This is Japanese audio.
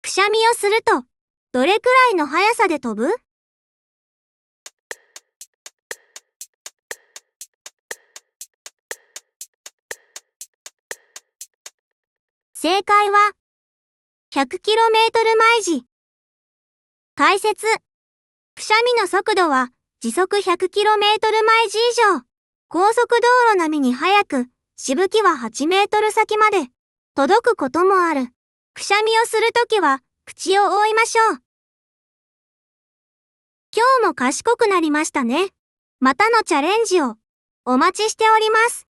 くしゃみをすると、どれくらいの速さで飛ぶ？正解は、100km 毎時。解説。くしゃみの速度は、時速 100km 毎時以上。高速道路並みに速く、しぶきは8メートル先まで届くこともある。くしゃみをするときは、口を覆いましょう。今日も賢くなりましたね。またのチャレンジをお待ちしております。